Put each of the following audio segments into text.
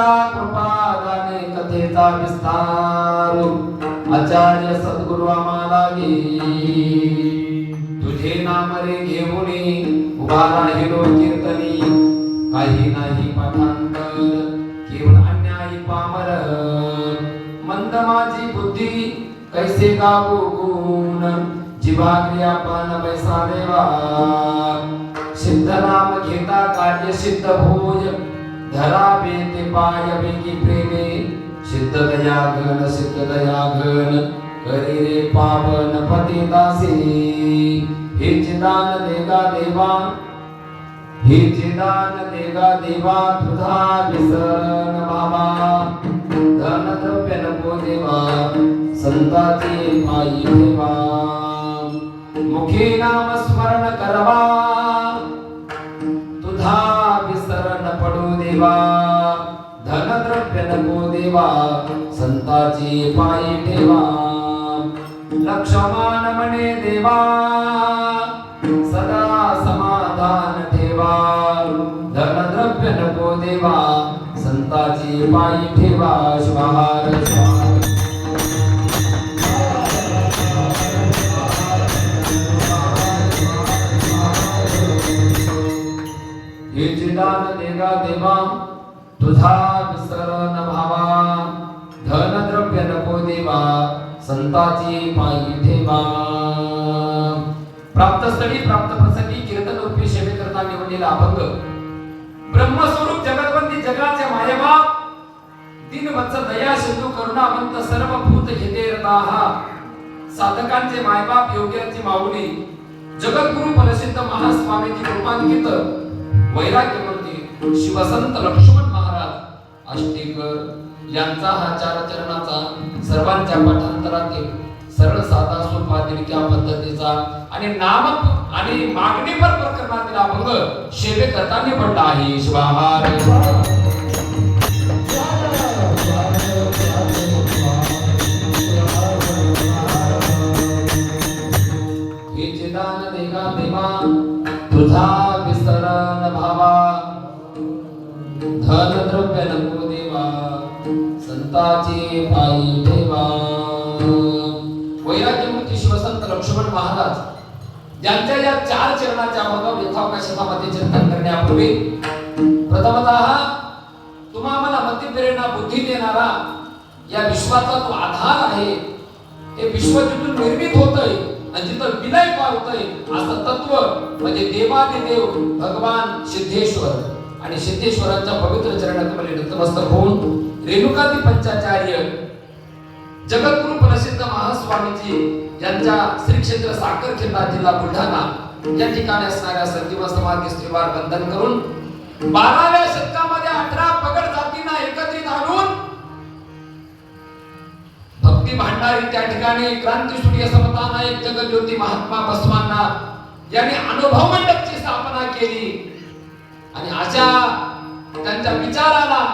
करा कृपा गाणे कथेचा विस्तार आचार्य सद्गुरु आम्हाला घे तुझे नाम रे घेऊनी उभा राहिलो कीर्तनी काही नाही पाठांतर केवळ अन्यायी पामर मंद माझी बुद्धी कैसे गावो गुण जिवाग्री आपण बैसा देवा सिद्ध नाम घेता कार्य सिद्ध भोज धरावे ते पाय वेगी प्रेमे सिद्ध दया घन करी रे पावन पती दासी हे चिदान देगा देवा हे चिदान देगा देवा तुझा विसरण बाबा धन द्रव्य नको देवा संताची पायी ठेवा मुखी नाम स्मरण करवा तुझा विसरण पडू देवा धन द्रव्य नको देवा संताची पायी ठेवा लक्षमान म्हणे देवा सदा समाधान ठेवा धन द्रव्य नको देवा संताची पायी ठेवा श्वाहार हे चिदान देगा देवा तुझा विसरण भावा धन द्रव्य नको देवा संताची पायी ठेवा प्राप्त स्थळी प्राप्त प्रसंगी कीर्तन रूपी सेवेकरता निवडलेला अभंग ब्रह्मस्वरूप जगतवंती जगाचे मायबाप दीनवत्सल दया सिंधू करुणावंत सर्व भूत हितेरताः साधकांचे मायबाप योग्याची माऊली जगद्गुरु परसिद्ध महास्वामींची कृपांकित वैराग्यमूर्ती शिवसंत लक्ष्मण महाराज आष्टीकर यांचा हा चार चरणाचा सर्वांच्या पाठांतरातील सरळ साधा सोपा दिलक्या पद्धतीचा आणि नाम आणि मागणीपर प्रकरणातील अभंग सेवेकरता निवडला आहे शिवाहार हे चिदान देगा देवा तुझा विसरण भावा धन द्रव्य नको देवा संताची पायी ठेवा वैराग्यमूर्ती शिवसंत लक्ष्मण महाराज यांच्या या चार चरणाच्या अभंग यथावकाशामध्ये चिंतन करण्यापूर्वी प्रथमतः तुम्हा मला मती प्रेरणा बुद्धी देणारा या विश्वाचा तो आधार आहे हे विश्व जिथून निर्मित होतंय आणि जिथं विलय पावतंय असं तत्व म्हणजे देवादिदेव भगवान सिद्धेश्वर आणि सिद्धेश्वरांच्या पवित्र चरणामध्ये नतमस्तक होऊन रेणुकादी पंचाचार्य जगद्गुरु प्रसिद्ध महास्वामीजी यांच्या श्री क्षेत्र साखरखेडा जिल्हा बुलढाणा या ठिकाणी असणाऱ्या संजीवन समाधी स्त्रीवार बंधन करून 12व्या शतकामध्ये 18 पगड जातींना एकत्रित आणून भक्ती भांडारी त्या ठिकाणी क्रांती सूर्य समता नायक जगज्योती महात्मा बसवांना यांनी अनुभव मंडपची स्थापना केली आणि अशा त्यांच्या विचाराला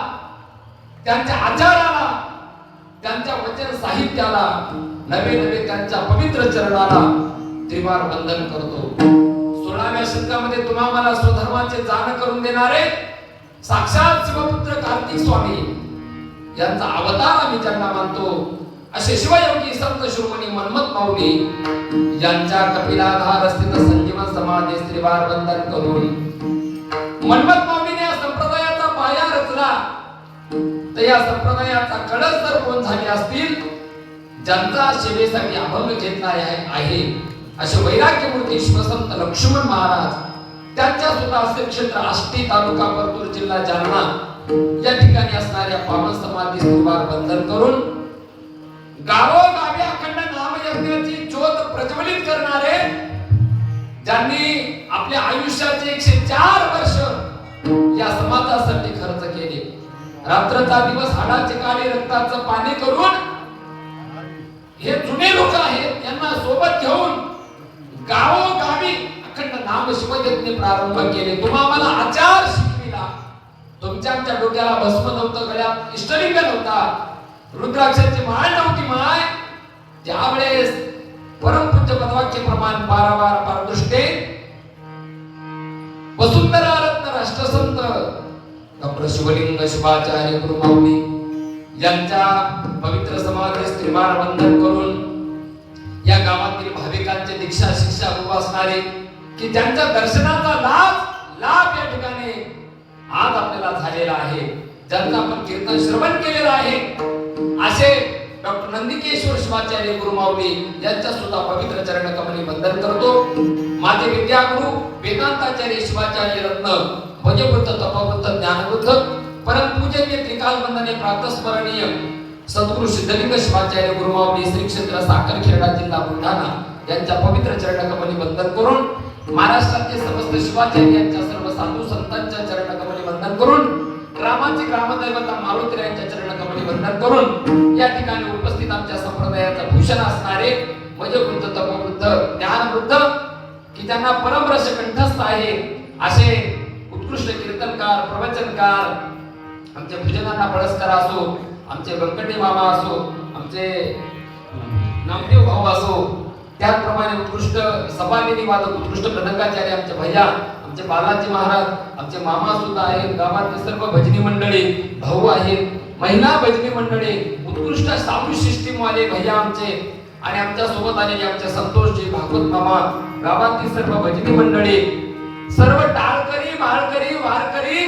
त्यांच्या आचाराला त्यांच्या वचन साहित्याला नवे नवे त्यांच्या पवित्र चरणाला त्रिवार वंदन करतो 16व्या शतकामध्ये तुम्हा मला स्वधर्माचे जाण करून देणारे साक्षात शिवपुत्र कार्तिक स्वामी यांचा अवतार आम्ही ज्यांना मानतो असे शिवयोगी संत शिरोमणी मनमत माऊली यांच्या कपिलाधार स्थित संजीवन समाधी त्रिवार वंदन करून मनमत माऊलीने या संप्रदायाचा पाया रचला तर या संप्रदायाचा कळस जर कोण झाले असतील ज्यांचा सेवेसाठी अभंग घेतला आहे असे वैराग्यमूर्ती शिवसंत लक्ष्मण महाराज त्यांच्या सुद्धा श्री क्षेत्र आष्टी तालुका परतूर जिल्हा जालना या ठिकाणी असणाऱ्या पावन समाधी त्रिवार वंदन करून गावोगावी अखंड नामयज्ञाची ज्योत प्रज्वलित करणारे ज्यांनी आपल्या आयुष्याचे 104 वर्ष या समाजासाठी खर्च केले रात्रचा दिवस हाडाचे काळे रक्ताचं पाणी करून हे जुने लोक आहेत त्यांना सोबत घेऊन गावोगावी अखंड नाम शिवयज्ञ प्रारंभ केले तुम्हा मला आचार शिकविला तुमच्या डोक्याला भस्म नव्हतं गळ्यात इष्टलिंग नव्हता रुद्राक्षाची माळ नव्हती माय त्यावेळेस परमपूज्य पदवाक्य प्रमाण पारावार पारदृष्टे वसुंधरा रत्न राष्ट्रसंत डॉक्टर शिवलिंग शिवाचार्य गुरुमाऊली यांच्या पवित्र समाधीस त्रिवार वंदन करून या गावातील भाविकांचे दीक्षा शिक्षा गुरु असणारे की ज्यांच्या दर्शनाचा लाभ या ठिकाणी आज आपल्याला झालेला आहे, ज्यांचं आपण कीर्तन श्रवण केलेलं आहे, असे डॉक्टर नंदिकेश्वर शिवाचार्य गुरुमाऊली यांच्या सुद्धा पवित्र चरण कमली वंदन करतो. माझे विद्यागुरु वेदांताचार्य शिवाचार्य रत्न भजबुद्ध तपबुद्ध ज्ञानबुद्ध परमपूजनीय त्रिकाल वंदनीय प्रातस्मरणीय सद्गुरु सिद्धलिंग शिवाचार्य गुरुमाऊली श्री क्षेत्र साखरखेडा जिल्हा बुलढाणा यांच्या पवित्र चरण कमली वंदन करून महाराष्ट्राचे समस्त शिवाचार्य यांच्या सर्व साधू संतांच्या चरण कमली वंदन करून ग्रामाचे ग्रामदैवता मारुती यांच्या चरण कमली वंदन करून या ठिकाणी उपस्थित आमच्या संप्रदायाचा भूषण असणारे भजबुद्ध तपबुद्ध ज्ञानबुद्ध की ज्यांना परमरस कंठस्थ आहे असे उत्कृष्ट कीर्तनकार प्रवचनकार आमचे भजनांना पळसकर असो, आमचे व्यंकटे मामा असो, आमचे नामदेव भाऊ असो, त्याचप्रमाणे उत्कृष्ट सभागिनी वादक उत्कृष्ट मृदंगाचार्य आमचे भैया आमचे बालाजी महाराज आमचे मामा सुद्धा आहेत, गावातील सर्व भजनी मंडळी भाऊ आहेत, महिला भजनी मंडळी उत्कृष्ट साधू सिस्टीम वाले भैया आमचे आणि आमच्या सोबत आलेले आमचे संतोषजी भागवत मामा, गावातील सर्व भजनी मंडळी, सर्व टाळकरी माळकरी वारकरी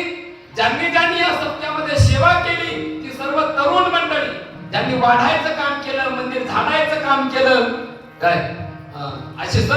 ज्यांनी या सप्त्यामध्ये सेवा केली ती सर्व तरुण मंडळी ज्यांनी वाढायचं काम केलं, मंदिर झाडायचं काम केलं काय असे